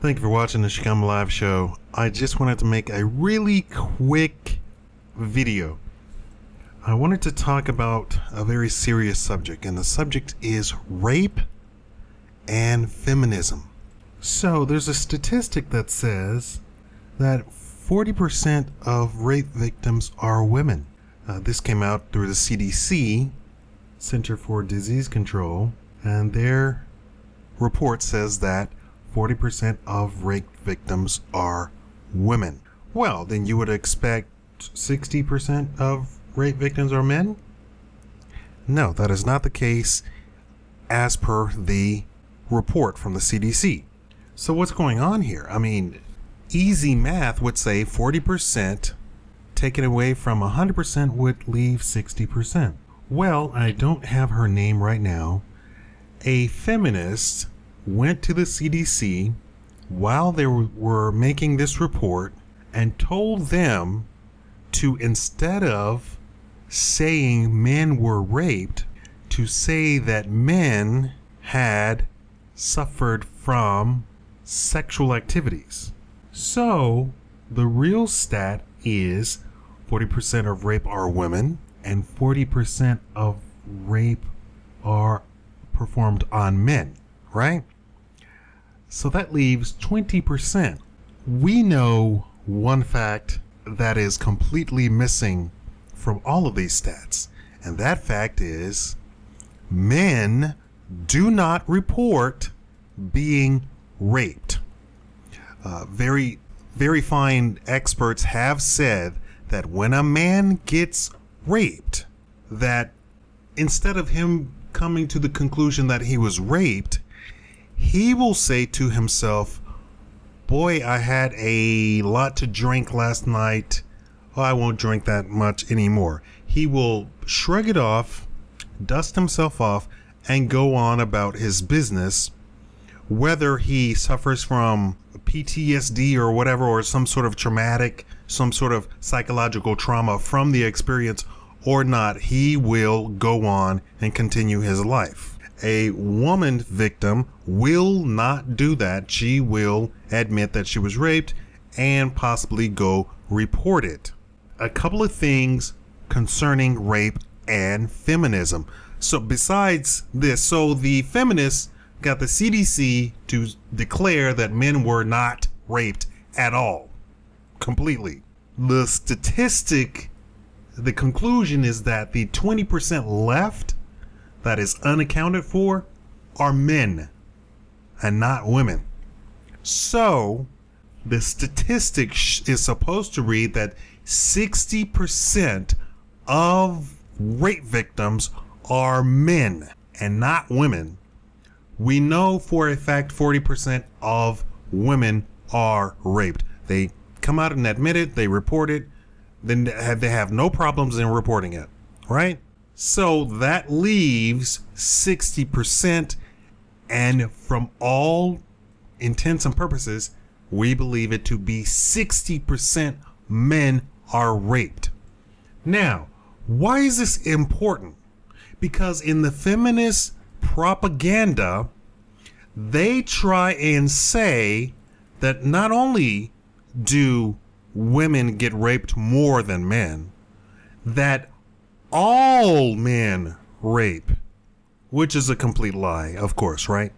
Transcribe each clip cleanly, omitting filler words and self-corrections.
Thank you for watching the Shakaama live show. I just wanted to make a really quick video. I wanted to talk about a very serious subject, and the subject is rape and feminism. So there's a statistic that says that 40% of rape victims are women. This came out through the CDC, Center for Disease Control, and their report says that 40% of rape victims are women. Well, then you would expect 60% of rape victims are men? No, that is not the case as per the report from the CDC. So what's going on here? I mean, easy math would say 40% taken away from 100% would leave 60%. Well, I don't have her name right now. A feminist went to the CDC while they were making this report and told them to, instead of saying men were raped, to say that men had suffered from sexual activities. So the real stat is 40% of rape are women and 40% of rape are performed on men, right? So that leaves 20%. We know one fact that is completely missing from all of these stats, and that fact is men do not report being raped. Very fine experts have said that when a man gets raped, that instead of him coming to the conclusion that he was raped, he will say to himself, boy, I had a lot to drink last night. Oh, I won't drink that much anymore. He will shrug it off, dust himself off, and go on about his business, whether he suffers from PTSD or whatever, or some sort of traumatic, some sort of psychological trauma from the experience or not. He will go on and continue his life. A woman victim will not do that. She will admit that she was raped and possibly go report it. A couple of things concerning rape and feminism. So besides this, so the feminists got the CDC to declare that men were not raped at all, completely. The statistic, the conclusion is that the 20% left that is unaccounted for are men and not women. So the statistic is supposed to read that 60% of rape victims are men and not women. We know for a fact 40% of women are raped. They come out and admit it, they report it, then they have no problems in reporting it, right? So that leaves 60%, and from all intents and purposes, we believe it to be 60% men are raped. Now, why is this important? Because in the feminist propaganda, they try and say that not only do women get raped more than men, that all men rape, which is a complete lie, of course, right?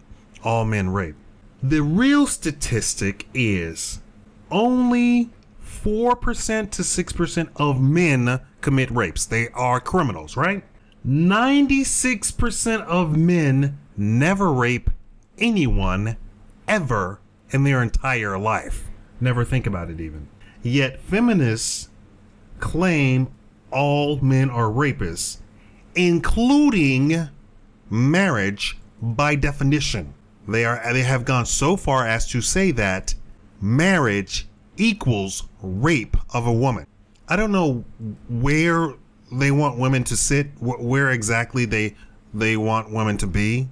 All men rape. The real statistic is only 4% to 6% of men commit rapes. They are criminals, right? 96% of men never rape anyone ever in their entire life. Never think about it even. Yet feminists claim all men are rapists, including marriage by definition. They have gone so far as to say that marriage equals rape of a woman. I don't know where they want women to sit, where exactly they want women to be.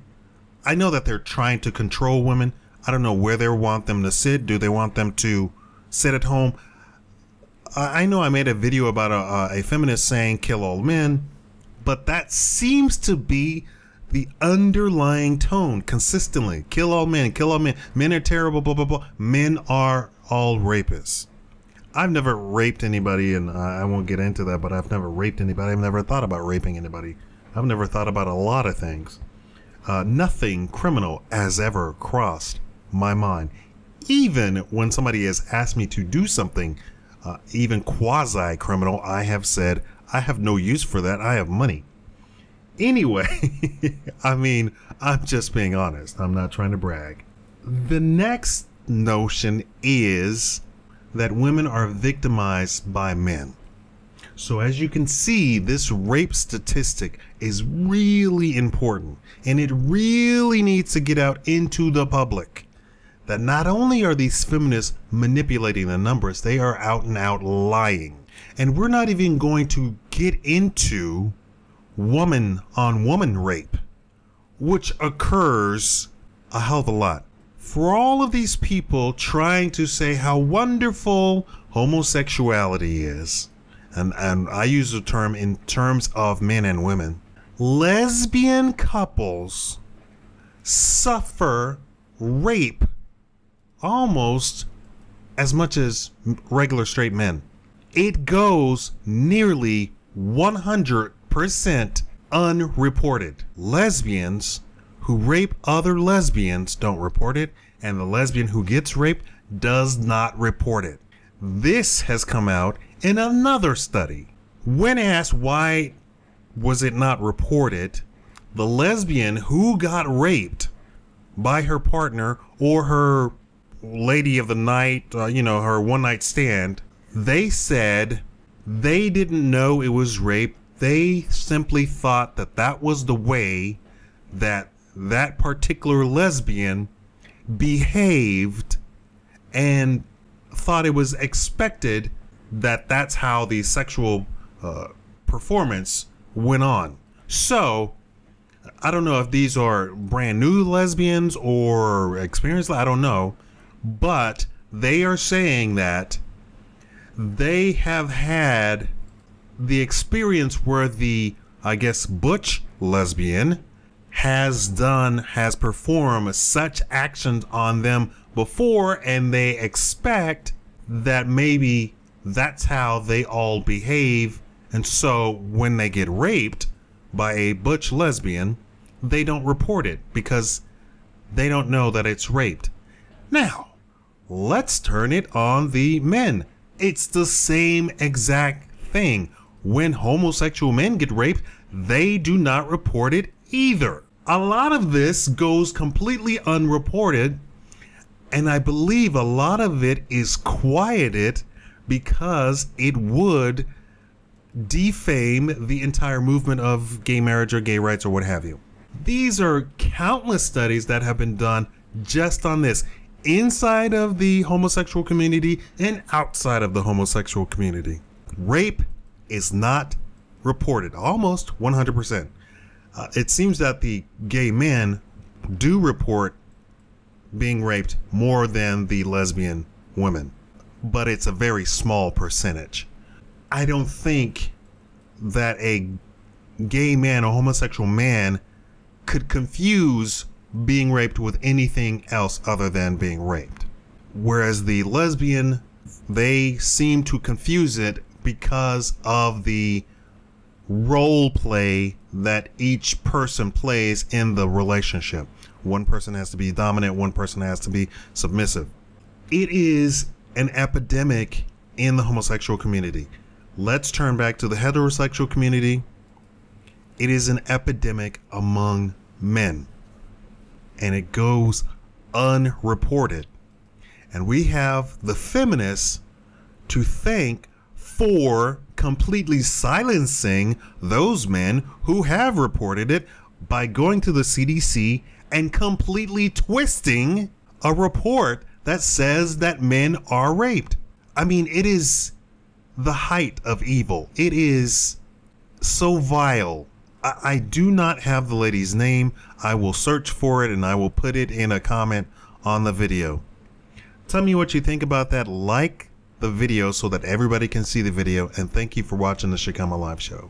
I know that they're trying to control women. I don't know where they want them to sit. Do they want them to sit at home? I know I made a video about a feminist saying kill all men, but that seems to be the underlying tone consistently. Kill all men, kill all men. Men are terrible, blah, blah, blah. Men are all rapists. I've never raped anybody, and I won't get into that, but I've never raped anybody. I've never thought about raping anybody. I've never thought about a lot of things. Nothing criminal has ever crossed my mind. Even when somebody has asked me to do something, even quasi-criminal, I have said, I have no use for that. I have money. Anyway, I mean, I'm just being honest. I'm not trying to brag. The next notion is that women are victimized by men. So as you can see, this rape statistic is really important, and it really needs to get out into the public. That not only are these feminists manipulating the numbers, they are out and out lying. And we're not even going to get into woman on woman rape, which occurs a hell of a lot. For all of these people trying to say how wonderful homosexuality is, and I use the term in terms of men and women, lesbian couples suffer rape almost as much as regular straight men. It goes nearly 100% unreported. Lesbians who rape other lesbians don't report it, and the lesbian who gets raped does not report it. This has come out in another study. When asked why was it not reported, the lesbian who got raped by her partner or her lady of the night, her one night stand, they said they didn't know it was rape. They simply thought that that was the way that that particular lesbian behaved, and thought it was expected that that's how the sexual performance went on. So I don't know if these are brand new lesbians or experienced, I don't know, but they are saying that they have had the experience where the, I guess, butch lesbian has performed such actions on them before, and they expect that maybe that's how they all behave, and so when they get raped by a butch lesbian, they don't report it because they don't know that it's raped. Now, let's turn it on the men. It's the same exact thing. When homosexual men get raped, they do not report it either. A lot of this goes completely unreported, and I believe a lot of it is quieted because it would defame the entire movement of gay marriage or gay rights or what have you. These are countless studies that have been done just on this, inside of the homosexual community and outside of the homosexual community. Rape is not reported, almost 100%. It seems that the gay men do report being raped more than the lesbian women, but it's a very small percentage. I don't think that a gay man or homosexual man could confuse being raped with anything else other than being raped. Whereas the lesbian, they seem to confuse it because of the role play that each person plays in the relationship. One person has to be dominant, one person has to be submissive. It is an epidemic in the homosexual community. Let's turn back to the heterosexual community. It is an epidemic among men, and it goes unreported. And we have the feminists to thank for completely silencing those men who have reported it by going to the CDC and completely twisting a report that says that men are raped. I mean, it is the height of evil. It is so vile. I do not have the lady's name. I will search for it and I will put it in a comment on the video. Tell me what you think about that. Like the video so that everybody can see the video, and thank you for watching the Shakaama live show.